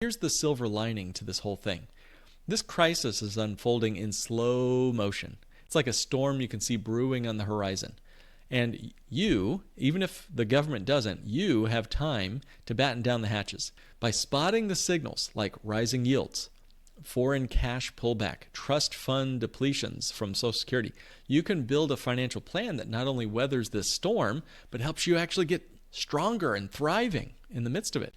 Here's the silver lining to this whole thing. This crisis is unfolding in slow motion. It's like a storm you can see brewing on the horizon. And you, even if the government doesn't, you have time to batten down the hatches. By spotting the signals like rising yields, foreign cash pullback, trust fund depletions from Social Security, you can build a financial plan that not only weathers this storm, but helps you actually get stronger and thriving in the midst of it.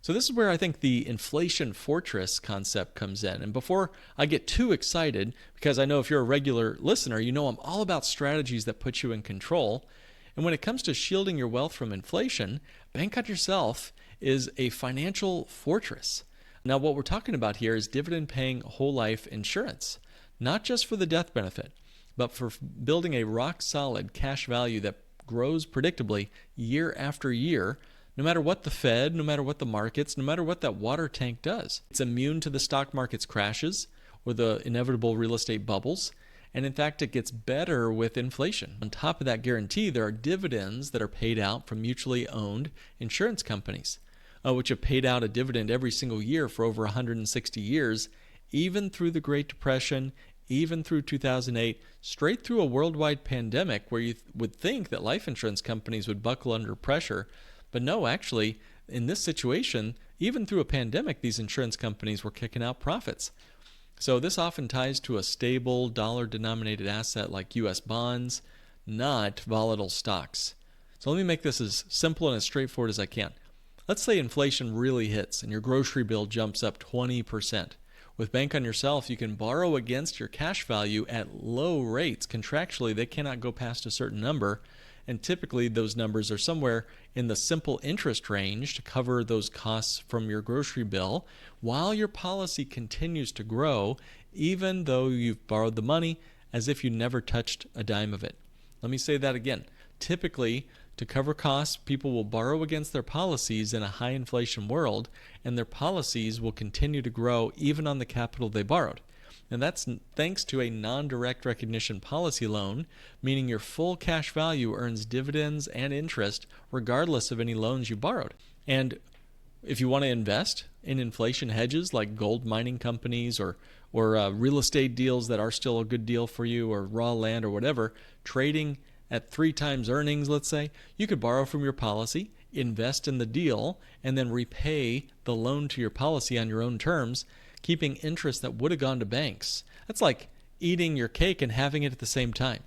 So this is where I think the inflation fortress concept comes in. And before I get too excited, because I know if you're a regular listener, you know I'm all about strategies that put you in control. And when it comes to shielding your wealth from inflation, Bank on Yourself is a financial fortress. Now, what we're talking about here is dividend-paying whole life insurance, not just for the death benefit, but for building a rock-solid cash value that grows predictably year after year, no matter what the Fed, no matter what the markets, no matter what that water tank does. It's immune to the stock market's crashes or the inevitable real estate bubbles. And in fact, it gets better with inflation. On top of that guarantee, there are dividends that are paid out from mutually owned insurance companies, which have paid out a dividend every single year for over 160 years, even through the Great Depression, even through 2008, straight through a worldwide pandemic where you would think that life insurance companies would buckle under pressure. But no, actually, in this situation, even through a pandemic, these insurance companies were kicking out profits. So this often ties to a stable dollar-denominated asset like U.S. bonds, not volatile stocks. So let me make this as simple and as straightforward as I can. Let's say inflation really hits and your grocery bill jumps up 20%. With Bank on Yourself, you can borrow against your cash value at low rates. Contractually, they cannot go past a certain number. And typically those numbers are somewhere in the simple interest range to cover those costs from your grocery bill while your policy continues to grow, even though you've borrowed the money as if you never touched a dime of it. Let me say that again. Typically, to cover costs, people will borrow against their policies in a high inflation world, and their policies will continue to grow even on the capital they borrowed. And that's thanks to a non-direct recognition policy loan, meaning your full cash value earns dividends and interest regardless of any loans you borrowed. And if you want to invest in inflation hedges like gold mining companies or real estate deals that are still a good deal for you, or raw land or whatever, trading at 3 times earnings, let's say, you could borrow from your policy, invest in the deal, and then repay the loan to your policy on your own terms, keeping interest that would have gone to banks. That's like eating your cake and having it at the same time.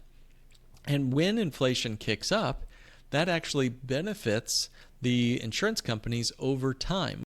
And when inflation kicks up, that actually benefits the insurance companies over time.